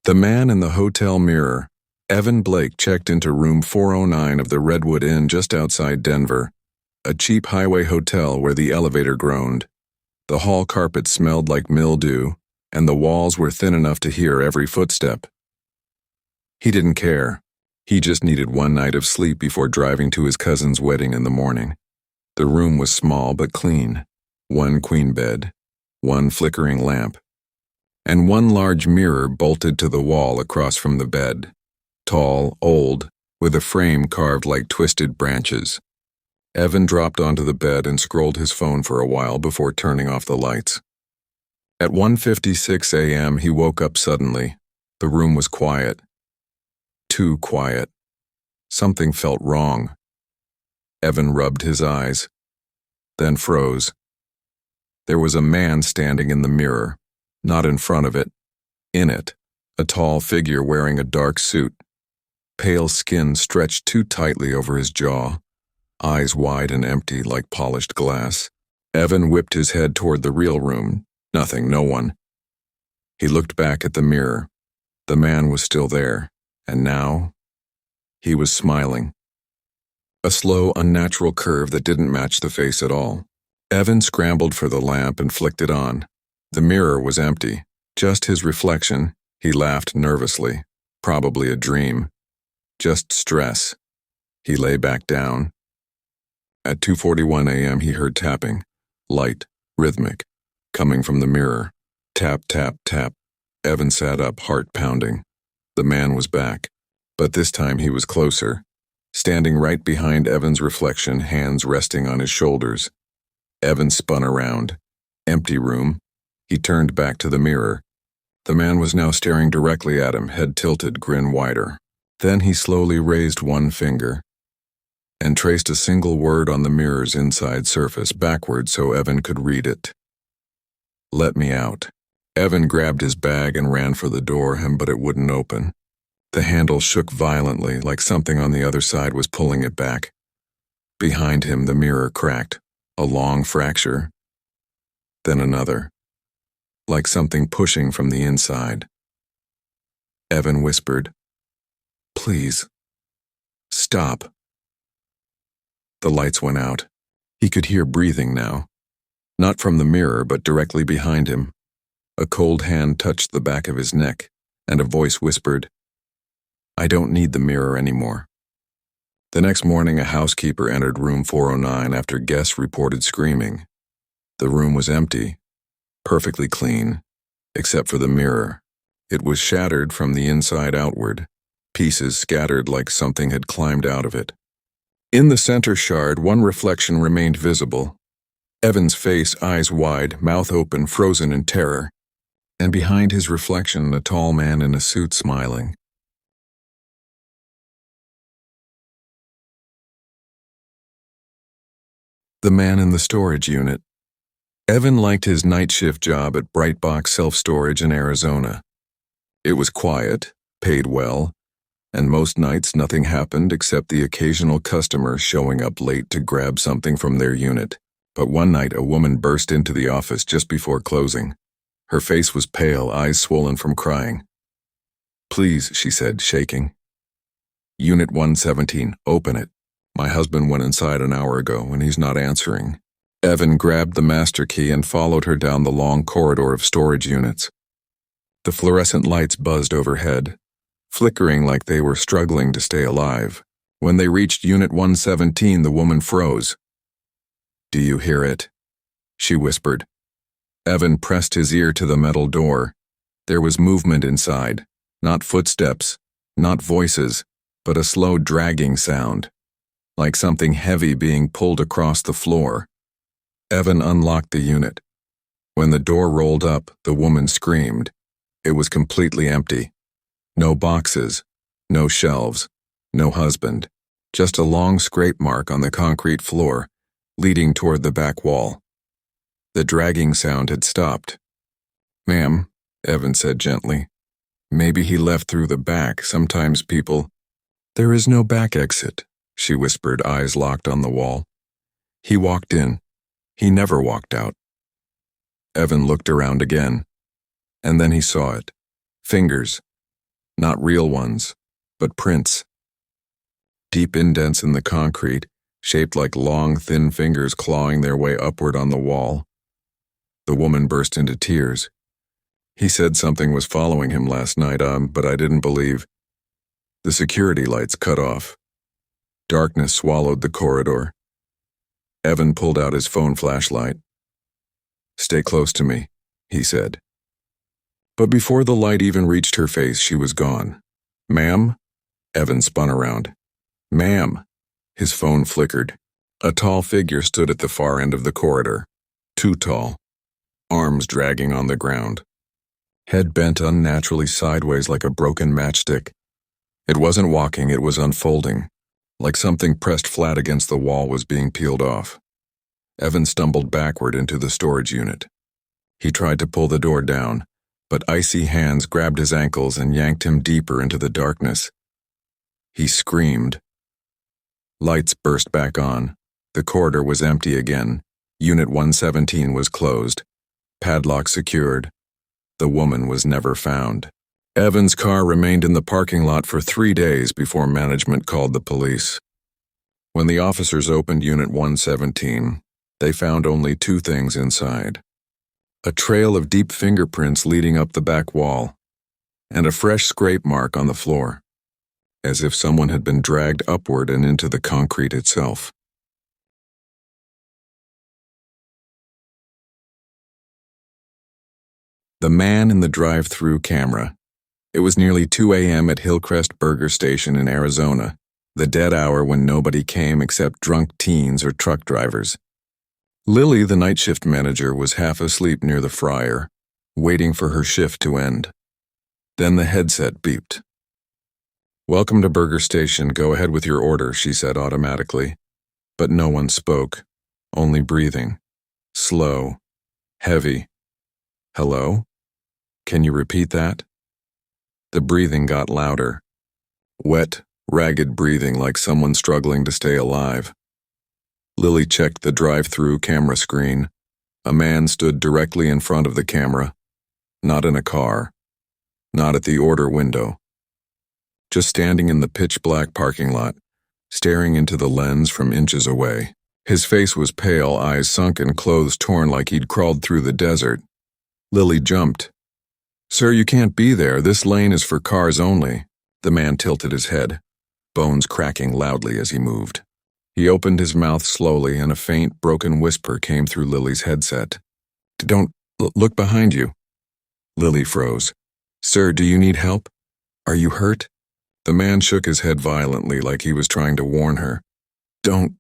The man in the hotel mirror. Evan Blake checked into room 409 of the Redwood Inn just outside Denver, a cheap highway hotel where the elevator groaned. The hall carpet smelled like mildew, and the walls were thin enough to hear every footstep. He didn't care. He just needed one night of sleep before driving to his cousin's wedding in the morning. The room was small but clean. One queen bed, one flickering lamp, and one large mirror bolted to the wall across from the bed. Tall, old, with a frame carved like twisted branches. Evan dropped onto the bed and scrolled his phone for a while before turning off the lights. At 1:56 a.m. he woke up suddenly. The room was quiet. Too quiet. Something felt wrong. Evan rubbed his eyes, then froze. There was a man standing in the mirror, not in front of it, in it, a tall figure wearing a dark suit. Pale skin stretched too tightly over his jaw, eyes wide and empty like polished glass. Evan whipped his head toward the real room. Nothing, no one. He looked back at the mirror. The man was still there, and now he was smiling. A slow, unnatural curve that didn't match the face at all. Evan scrambled for the lamp and flicked it on. The mirror was empty, just his reflection. He laughed nervously. Probably a dream. Just stress. He lay back down. At 2:41 a.m. he heard tapping, light, rhythmic, coming from the mirror. Tap, tap, tap. Evan sat up, heart pounding. The man was back, but this time he was closer, standing right behind Evan's reflection, hands resting on his shoulders. Evan spun around. Empty room. He turned back to the mirror. The man was now staring directly at him, head tilted, grin wider. Then he slowly raised one finger and traced a single word on the mirror's inside surface backward so Evan could read it. "Let me out." Evan grabbed his bag and ran for the door, but it wouldn't open. The handle shook violently, like something on the other side was pulling it back. Behind him, the mirror cracked, a long fracture, then another, like something pushing from the inside. Evan whispered, "Please, stop." The lights went out. He could hear breathing now. Not from the mirror, but directly behind him. A cold hand touched the back of his neck, and a voice whispered, "I don't need the mirror anymore." The next morning, a housekeeper entered room 409 after guests reported screaming. The room was empty, perfectly clean, except for the mirror. It was shattered from the inside outward, pieces scattered like something had climbed out of it. In the center shard, one reflection remained visible. Evan's face, eyes wide, mouth open, frozen in terror. And behind his reflection, a tall man in a suit smiling. The man in the storage unit. Evan liked his night shift job at Brightbox Self-Storage in Arizona. It was quiet, paid well, and most nights nothing happened except the occasional customer showing up late to grab something from their unit. But one night a woman burst into the office just before closing. Her face was pale, eyes swollen from crying. "Please," she said, shaking. "Unit 117, open it. My husband went inside an hour ago and he's not answering." Evan grabbed the master key and followed her down the long corridor of storage units. The fluorescent lights buzzed overhead, flickering like they were struggling to stay alive. When they reached Unit 117, the woman froze. "Do you hear it?" she whispered. Evan pressed his ear to the metal door. There was movement inside, not footsteps, not voices, but a slow dragging sound, like something heavy being pulled across the floor. Evan unlocked the unit. When the door rolled up, the woman screamed. It was completely empty. No boxes, no shelves, no husband, just a long scrape mark on the concrete floor, leading toward the back wall. The dragging sound had stopped. "Ma'am," Evan said gently. "Maybe he left through the back. Sometimes people—" "There is no back exit," she whispered, eyes locked on the wall. "He walked in. He never walked out." Evan looked around again, and then he saw it. Fingers, Not real ones, but prints. Deep indents in the concrete, shaped like long, thin fingers clawing their way upward on the wall. The woman burst into tears. He said something was following him last night, but I didn't believe. The security lights cut off. Darkness swallowed the corridor. Evan pulled out his phone flashlight. "Stay close to me," he said. But before the light even reached her face, she was gone. "Ma'am?" Evan spun around. "Ma'am." His phone flickered. A tall figure stood at the far end of the corridor. Too tall. Arms dragging on the ground. Head bent unnaturally sideways like a broken matchstick. It wasn't walking, it was unfolding. Like something pressed flat against the wall was being peeled off. Evan stumbled backward into the storage unit. He tried to pull the door down, but icy hands grabbed his ankles and yanked him deeper into the darkness. He screamed. Lights burst back on. The corridor was empty again. Unit 117 was closed. Padlock secured. The woman was never found. Evan's car remained in the parking lot for 3 days before management called the police. When the officers opened Unit 117, they found only 2 things inside. A trail of deep fingerprints leading up the back wall, and a fresh scrape mark on the floor, as if someone had been dragged upward and into the concrete itself. The man in the drive-through camera. It was nearly 2 a.m. at Hillcrest Burger Station in Arizona, the dead hour when nobody came except drunk teens or truck drivers. Lily, the night shift manager, was half asleep near the fryer, waiting for her shift to end. Then the headset beeped. "Welcome to Burger Station, go ahead with your order," she said automatically. But no one spoke, only breathing. Slow, heavy. "Hello? Can you repeat that?" The breathing got louder. Wet, ragged breathing like someone struggling to stay alive. Lily checked the drive-through camera screen. A man stood directly in front of the camera. Not in a car. Not at the order window. Just standing in the pitch-black parking lot, staring into the lens from inches away. His face was pale, eyes sunken, clothes torn like he'd crawled through the desert. Lily jumped. "Sir, you can't be there. This lane is for cars only." The man tilted his head, bones cracking loudly as he moved. He opened his mouth slowly and a faint, broken whisper came through Lily's headset. "Don't look behind you." Lily froze. "Sir, do you need help? Are you hurt?" The man shook his head violently like he was trying to warn her. "Don't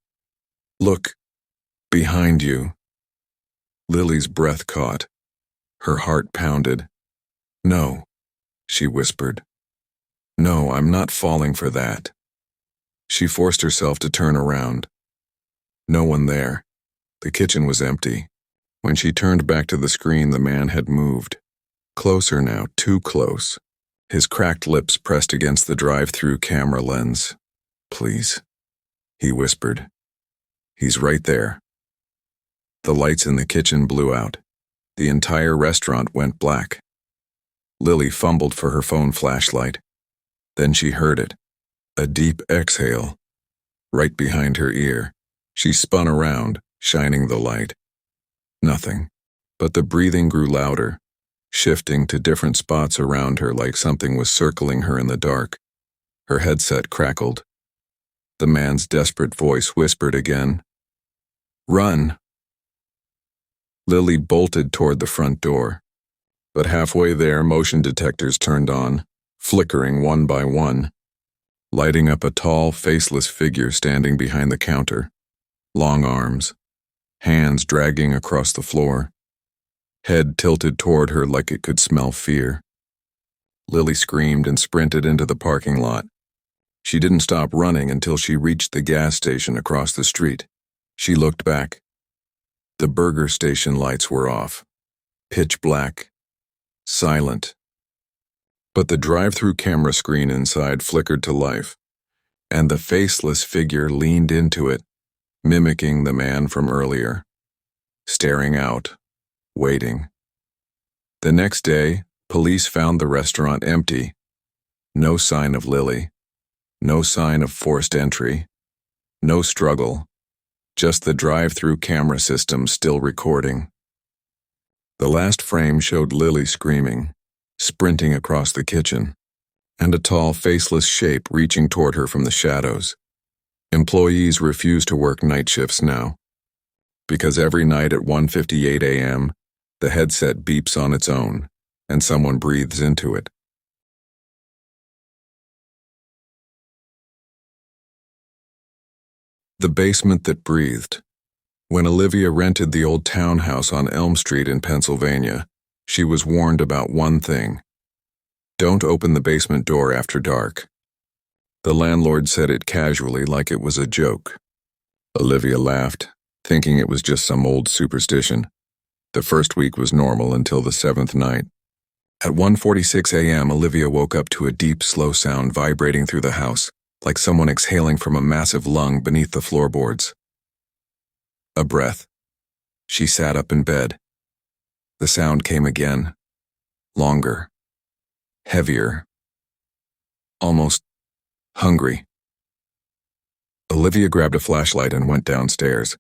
look behind you." Lily's breath caught. Her heart pounded. "No," she whispered. "No, I'm not falling for that." She forced herself to turn around. No one there. The kitchen was empty. When she turned back to the screen, the man had moved. Closer now, too close. His cracked lips pressed against the drive-through camera lens. "Please," he whispered. "He's right there." The lights in the kitchen blew out. The entire restaurant went black. Lily fumbled for her phone flashlight. Then she heard it. A deep exhale. Right behind her ear. She spun around, shining the light. Nothing. But the breathing grew louder, shifting to different spots around her like something was circling her in the dark. Her headset crackled. The man's desperate voice whispered again. "Run!" Lily bolted toward the front door. But halfway there, motion detectors turned on, flickering one by one, lighting up a tall, faceless figure standing behind the counter. Long arms, hands dragging across the floor, head tilted toward her like it could smell fear. Lily screamed and sprinted into the parking lot. She didn't stop running until she reached the gas station across the street. She looked back. The Burger Station lights were off, pitch black, silent. But the drive-through camera screen inside flickered to life, and the faceless figure leaned into it, mimicking the man from earlier, staring out, waiting. The next day, police found the restaurant empty. No sign of Lily. No sign of forced entry. No struggle. Just the drive-through camera system still recording. The last frame showed Lily screaming, sprinting across the kitchen, and a tall, faceless shape reaching toward her from the shadows. Employees refuse to work night shifts now, because every night at 1:58 a.m., the headset beeps on its own, and someone breathes into it. The basement that breathed. When Olivia rented the old townhouse on Elm Street in Pennsylvania, she was warned about one thing. Don't open the basement door after dark. The landlord said it casually like it was a joke. Olivia laughed, thinking it was just some old superstition. The first week was normal until the seventh night. At 1:46 a.m., Olivia woke up to a deep, slow sound vibrating through the house, like someone exhaling from a massive lung beneath the floorboards. A breath. She sat up in bed. The sound came again. Longer. Heavier. Almost hungry. Olivia grabbed a flashlight and went downstairs.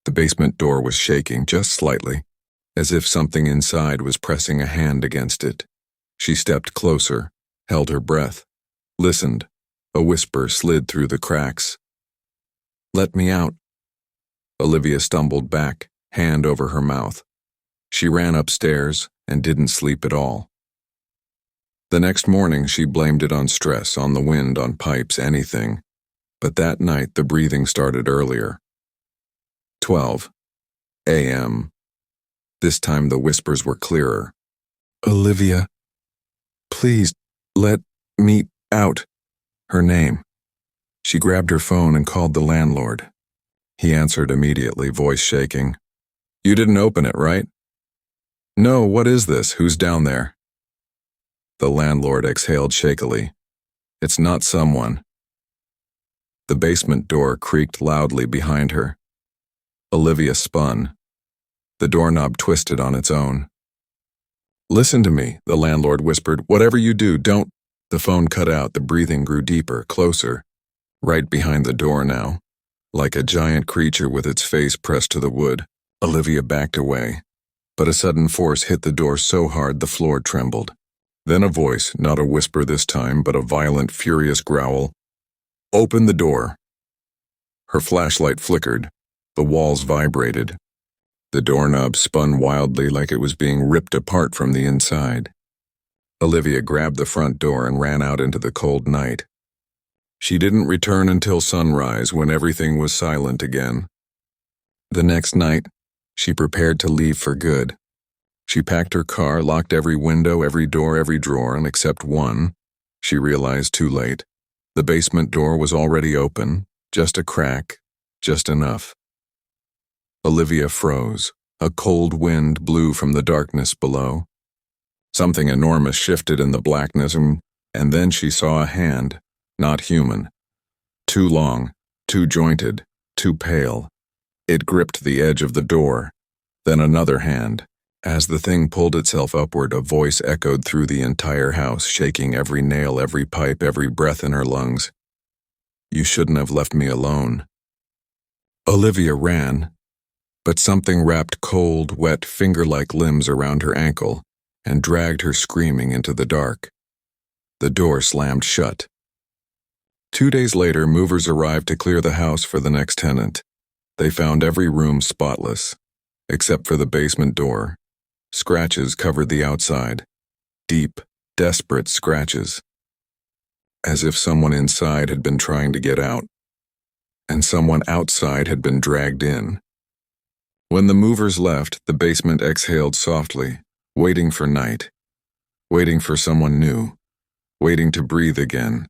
The basement door was shaking just slightly, as if something inside was pressing a hand against it. She stepped closer, held her breath, listened. A whisper slid through the cracks. "Let me out." Olivia stumbled back, hand over her mouth. She ran upstairs and didn't sleep at all. The next morning she blamed it on stress, on the wind, on pipes, anything. But that night the breathing started earlier. 12 a.m. This time the whispers were clearer. "Olivia, please, let me out." Her name. She grabbed her phone and called the landlord. He answered immediately, voice shaking. "You didn't open it, right?" "No, what is this? Who's down there?" The landlord exhaled shakily. "It's not someone." The basement door creaked loudly behind her. Olivia spun. The doorknob twisted on its own. "Listen to me," the landlord whispered. "Whatever you do, don't—" The phone cut out. The breathing grew deeper, closer, right behind the door now, like a giant creature with its face pressed to the wood. Olivia backed away, but a sudden force hit the door so hard the floor trembled. Then a voice, not a whisper this time, but a violent, furious growl. "Open the door." Her flashlight flickered. The walls vibrated. The doorknob spun wildly like it was being ripped apart from the inside. Olivia grabbed the front door and ran out into the cold night. She didn't return until sunrise, when everything was silent again. The next night, she prepared to leave for good. She packed her car, locked every window, every door, every drawer, and except one. She realized too late. The basement door was already open, just a crack, just enough. Olivia froze. A cold wind blew from the darkness below. Something enormous shifted in the blackness, and then she saw a hand, not human. Too long, too jointed, too pale. It gripped the edge of the door. Then another hand. As the thing pulled itself upward, a voice echoed through the entire house, shaking every nail, every pipe, every breath in her lungs. "You shouldn't have left me alone." Olivia ran, but something wrapped cold, wet, finger-like limbs around her ankle and dragged her screaming into the dark. The door slammed shut. 2 days later, movers arrived to clear the house for the next tenant. They found every room spotless, except for the basement door. Scratches covered the outside. Deep, desperate scratches. As if someone inside had been trying to get out, and someone outside had been dragged in. When the movers left, the basement exhaled softly, waiting for night, waiting for someone new, waiting to breathe again.